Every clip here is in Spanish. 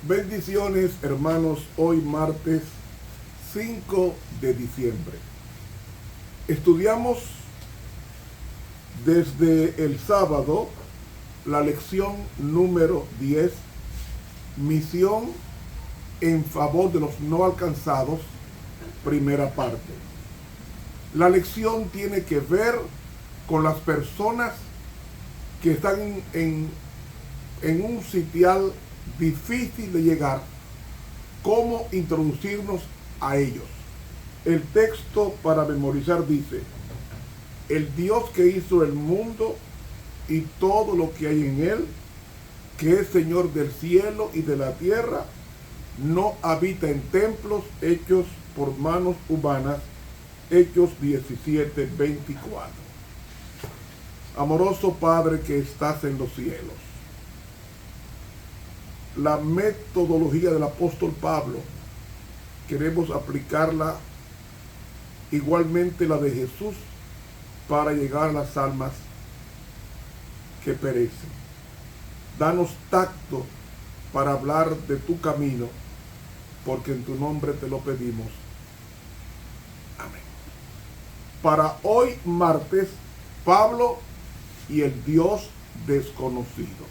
Bendiciones, hermanos, hoy martes 5 de diciembre. Estudiamos desde el sábado la lección número 10, misión en favor de los no alcanzados, primera parte. La lección tiene que ver con las personas que están en un sitial difícil de llegar, cómo introducirnos a ellos. El texto para memorizar dice: el Dios que hizo el mundo y todo lo que hay en él, que es Señor del cielo y de la tierra, no habita en templos hechos por manos humanas. Hechos 17:24. Amoroso Padre que estás en los cielos, la metodología del apóstol Pablo queremos aplicarla igualmente la de Jesús para llegar a las almas que perecen. Danos tacto para hablar de tu camino, porque en tu nombre te lo pedimos. Amén. Para hoy martes, Pablo y el Dios desconocido.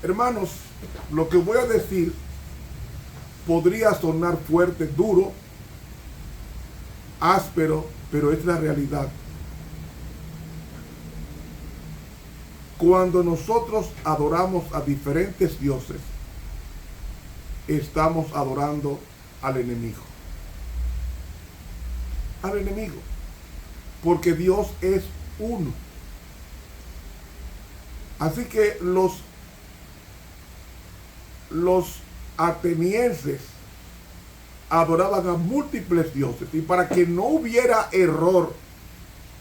Hermanos, lo que voy a decir podría sonar fuerte, duro, áspero, pero es la realidad. Cuando nosotros adoramos a diferentes dioses, estamos adorando al enemigo. Al enemigo. Porque Dios es uno. Así que los atenienses adoraban a múltiples dioses, y para que no hubiera error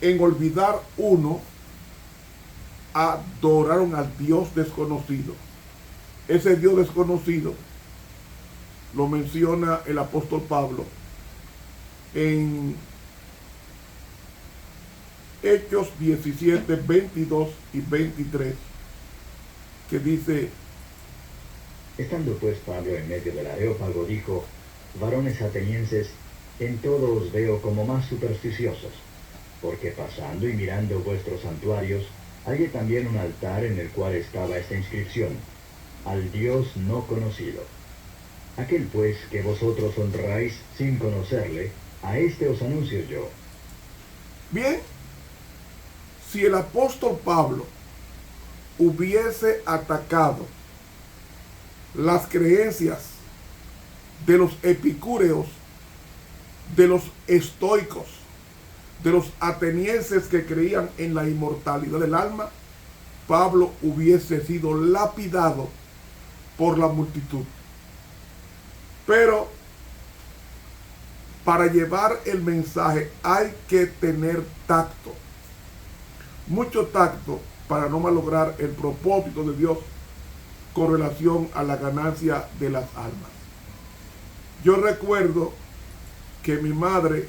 en olvidar uno, adoraron al Dios desconocido. Ese Dios desconocido lo menciona el apóstol Pablo en Hechos 17, 22 y 23, que dice: estando pues Pablo en medio del Areópago, dijo: varones atenienses, en todo os veo como más supersticiosos, porque pasando y mirando vuestros santuarios, hallé también un altar en el cual estaba esta inscripción: al Dios no conocido. Aquel pues que vosotros honráis sin conocerle, a este os anuncio yo. Bien, si el apóstol Pablo hubiese atacado las creencias de los epicúreos, de los estoicos, de los atenienses que creían en la inmortalidad del alma, Pablo hubiese sido lapidado por la multitud. Pero para llevar el mensaje hay que tener tacto, mucho tacto, para no malograr el propósito de Dios con relación a la ganancia de las almas. Yo recuerdo que mi madre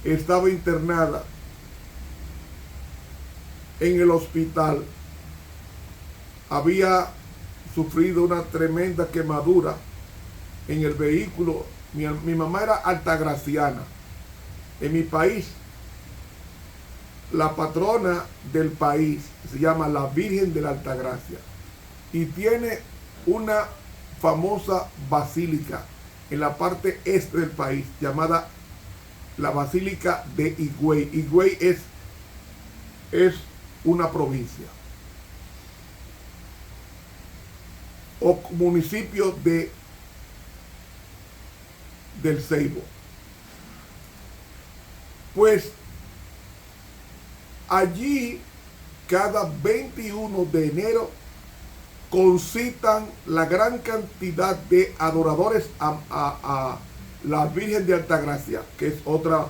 estaba internada en el hospital. Había sufrido una tremenda quemadura en el vehículo. Mi mamá era altagraciana. En mi país, la patrona del país se llama la Virgen de la Altagracia y tiene una famosa basílica en la parte este del país llamada la Basílica de Higüey. Higüey es una provincia o municipio del Ceibo. Pues allí, cada 21 de enero, concitan la gran cantidad de adoradores a la Virgen de Altagracia, que es otra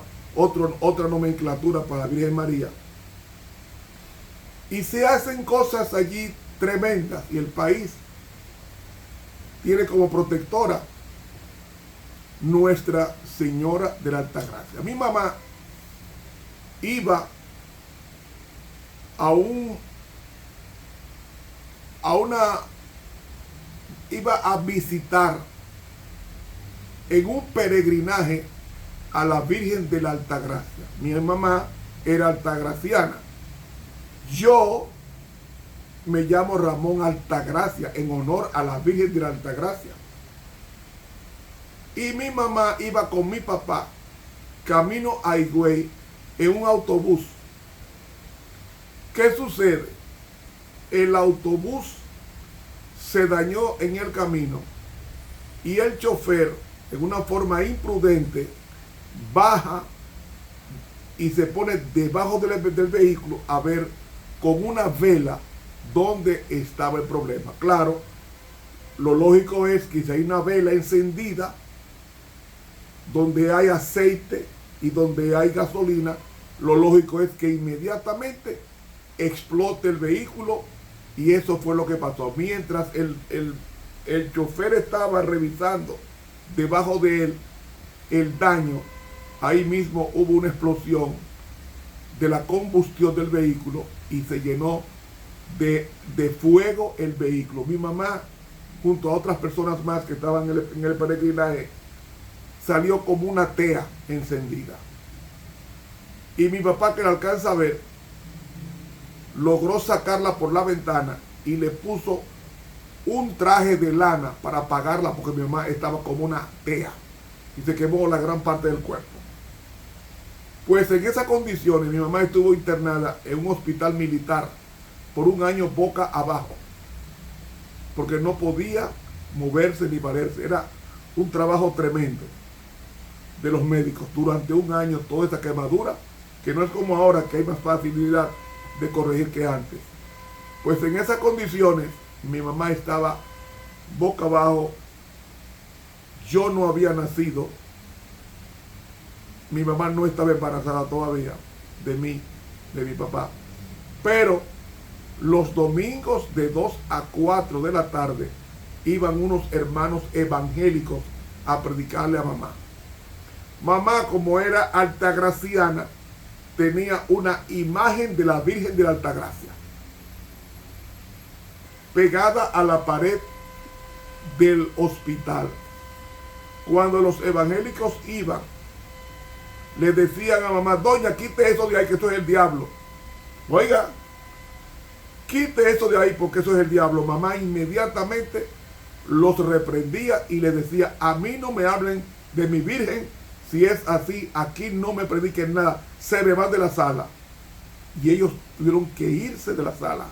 nomenclatura para la Virgen María. Y se hacen cosas allí tremendas, y el país tiene como protectora Nuestra Señora de la Altagracia. Mi mamá iba a un iba a visitar en un peregrinaje a la Virgen de la Altagracia. Mi mamá era altagraciana. Yo me llamo Ramón Altagracia en honor a la Virgen de la Altagracia. Y mi mamá iba con mi papá camino a Higüey en un autobús. ¿Qué sucede? El autobús se dañó en el camino y el chofer, en una forma imprudente, baja y se pone debajo del vehículo a ver con una vela dónde estaba el problema. Claro, lo lógico es que si hay una vela encendida donde hay aceite y donde hay gasolina, lo lógico es que inmediatamente explote el vehículo, y eso fue lo que pasó. Mientras el chofer estaba revisando debajo de él el daño, ahí mismo hubo una explosión de la combustión del vehículo y se llenó de fuego el vehículo. Mi mamá, junto a otras personas más que estaban en el peregrinaje, salió como una tea encendida. Y mi papá, que la alcanza a ver, logró sacarla por la ventana y le puso un traje de lana para apagarla, porque mi mamá estaba como una tea y se quemó la gran parte del cuerpo. Pues en esas condiciones mi mamá estuvo internada en un hospital militar por un año boca abajo, porque no podía moverse ni valerse. Era un trabajo tremendo de los médicos durante un año, toda esa quemadura, que no es como ahora que hay más facilidad de corregir que antes. Pues en esas condiciones mi mamá estaba boca abajo. Yo no había nacido, mi mamá no estaba embarazada todavía de mí, de mi papá, pero los domingos de 2 a 4 de la tarde iban unos hermanos evangélicos a predicarle a mamá. Mamá, como era altagraciana, tenía una imagen de la Virgen de la Altagracia pegada a la pared del hospital. Cuando los evangélicos iban, le decían a mamá: doña, quite eso de ahí, que eso es el diablo. Oiga, quite eso de ahí porque eso es el diablo. Mamá inmediatamente los reprendía y le decía: a mí no me hablen de mi Virgen. Si es así, aquí no me prediquen nada, se me van de la sala. Y ellos tuvieron que irse de la sala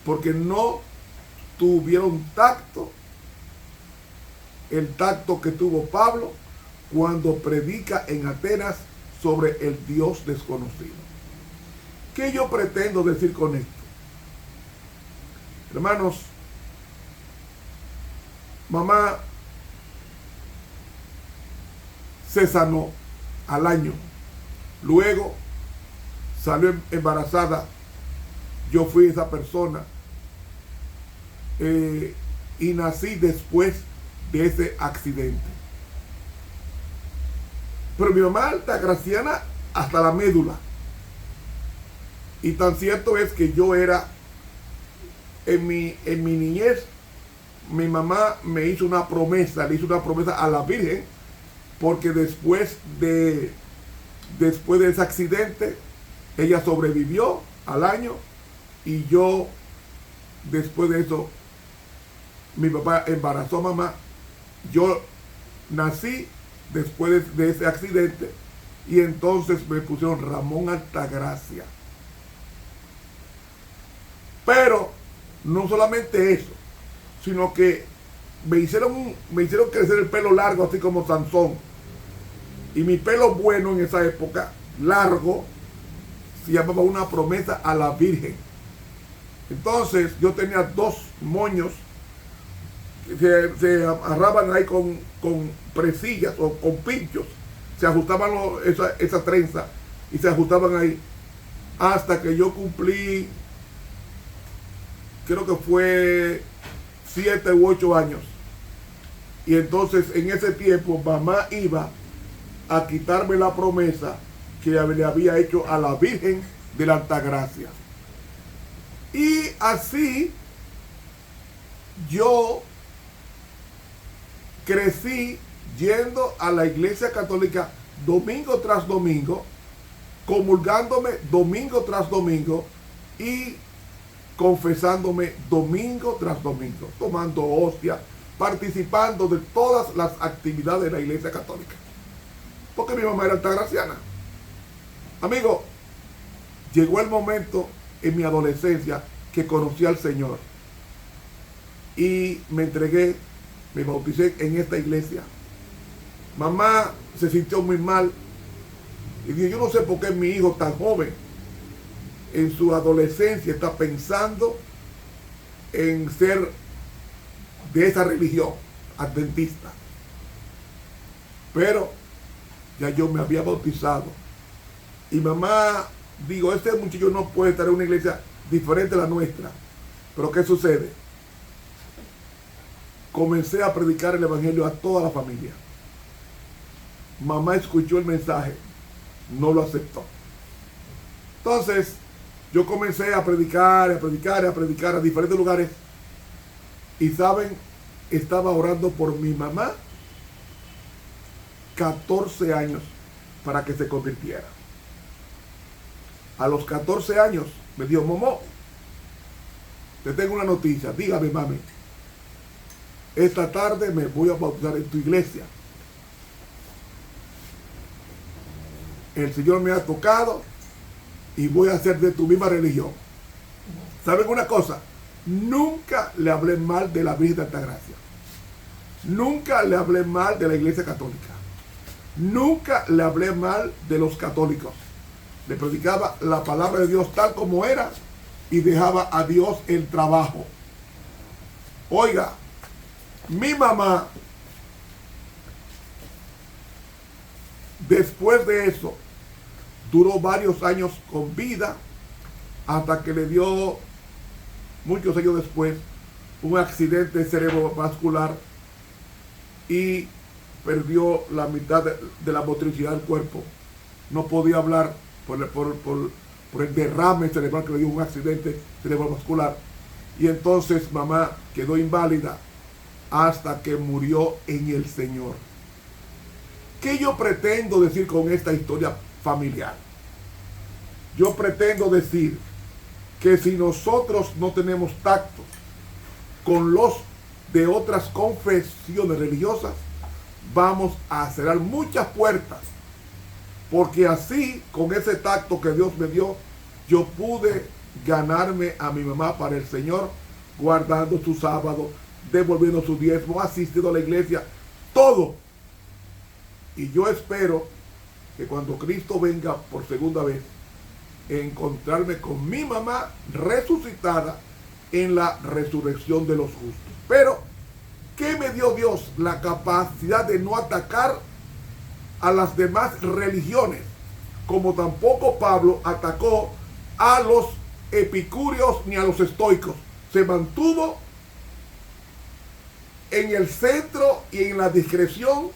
porque no tuvieron tacto, el tacto que tuvo Pablo cuando predica en Atenas sobre el Dios desconocido. ¿Qué yo pretendo decir con esto? Hermanos, mamá se sanó al año. Luego salió embarazada. Yo fui esa persona. Y nací después de ese accidente. Pero mi mamá altagraciana hasta la médula. Y tan cierto es que yo era, en mi niñez, mi mamá me hizo una promesa, le hizo una promesa a la Virgen, porque después de ese accidente, ella sobrevivió al año, y yo, después de eso, mi papá embarazó a mamá. Yo nací después de ese accidente, y entonces me pusieron Ramón Altagracia. Pero no solamente eso, sino que me hicieron crecer el pelo largo, así como Sansón. Y mi pelo bueno en esa época, largo, se llamaba una promesa a la Virgen. Entonces yo tenía 2 moños que se agarraban ahí con presillas o con pinchos. Se ajustaban esa trenza y se ajustaban ahí hasta que yo cumplí, creo que fue 7 u 8 años. Y entonces en ese tiempo mamá iba a quitarme la promesa que le había hecho a la Virgen de la Altagracia. Y así yo crecí yendo a la iglesia católica domingo tras domingo, comulgándome domingo tras domingo y confesándome domingo tras domingo, tomando hostia, participando de todas las actividades de la iglesia católica. Porque mi mamá era altagraciana. Amigo, llegó el momento en mi adolescencia que conocí al Señor y me entregué, me bauticé en esta iglesia. Mamá se sintió muy mal y dijo, yo no sé por qué mi hijo tan joven en su adolescencia está pensando en ser de esa religión adventista. Pero ya yo me había bautizado y mamá digo, este muchacho no puede estar en una iglesia diferente a la nuestra. Pero ¿qué sucede? Comencé a predicar el evangelio a toda la familia. Mamá escuchó el mensaje, no lo aceptó. Entonces, yo comencé a predicar a diferentes lugares. Y saben, estaba orando por mi mamá 14 años para que se convirtiera. A los 14 años me dijo, Momo, te tengo una noticia, dígame mami, esta tarde me voy a bautizar en tu iglesia. El Señor me ha tocado y voy a ser de tu misma religión. ¿Saben una cosa? Nunca le hablé mal de la Virgen de Altagracia. Nunca le hablé mal de la iglesia católica. Nunca le hablé mal de los católicos. Le predicaba la palabra de Dios tal como era y dejaba a Dios el trabajo. Oiga, mi mamá, después de eso, duró varios años con vida hasta que le dio, muchos años después, un accidente cerebrovascular y perdió la mitad de la motricidad del cuerpo. No podía hablar por el derrame cerebral que le dio un accidente cerebrovascular. Y entonces mamá quedó inválida hasta que murió en el Señor. ¿Qué yo pretendo decir con esta historia familiar? Yo pretendo decir que si nosotros no tenemos tacto con los de otras confesiones religiosas, vamos a cerrar muchas puertas, porque así, con ese tacto que Dios me dio, yo pude ganarme a mi mamá para el Señor, guardando su sábado, devolviendo su diezmo, asistiendo a la iglesia, todo. Y yo espero que cuando Cristo venga por segunda vez, encontrarme con mi mamá resucitada en la resurrección de los justos. Pero, ¿qué me dio Dios? La capacidad de no atacar a las demás religiones, como tampoco Pablo atacó a los epicúreos ni a los estoicos. Se mantuvo en el centro y en la discreción,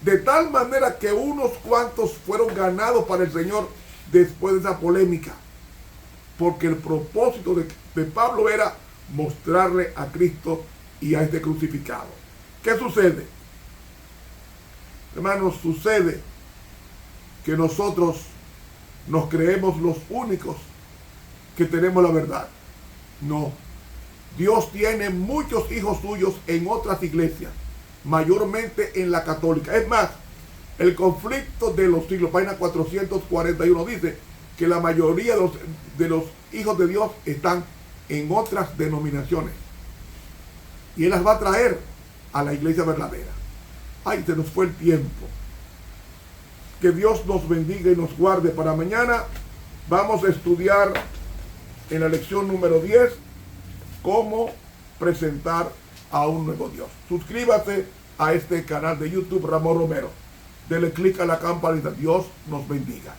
de tal manera que unos cuantos fueron ganados para el Señor después de esa polémica, porque el propósito de Pablo era mostrarle a Cristo y a este crucificado. ¿Qué sucede? Hermanos, sucede que nosotros nos creemos los únicos que tenemos la verdad. No. Dios tiene muchos hijos suyos en otras iglesias, mayormente en la católica. Es más, el conflicto de los siglos, página 441, dice que la mayoría de los hijos de Dios están en otras denominaciones. Y Él las va a traer a la iglesia verdadera. Ay, se nos fue el tiempo. Que Dios nos bendiga y nos guarde. Para mañana vamos a estudiar en la lección número 10 cómo presentar a un nuevo Dios. Suscríbase a este canal de YouTube, Ramón Romero. Dele clic a la campanita. Dios nos bendiga.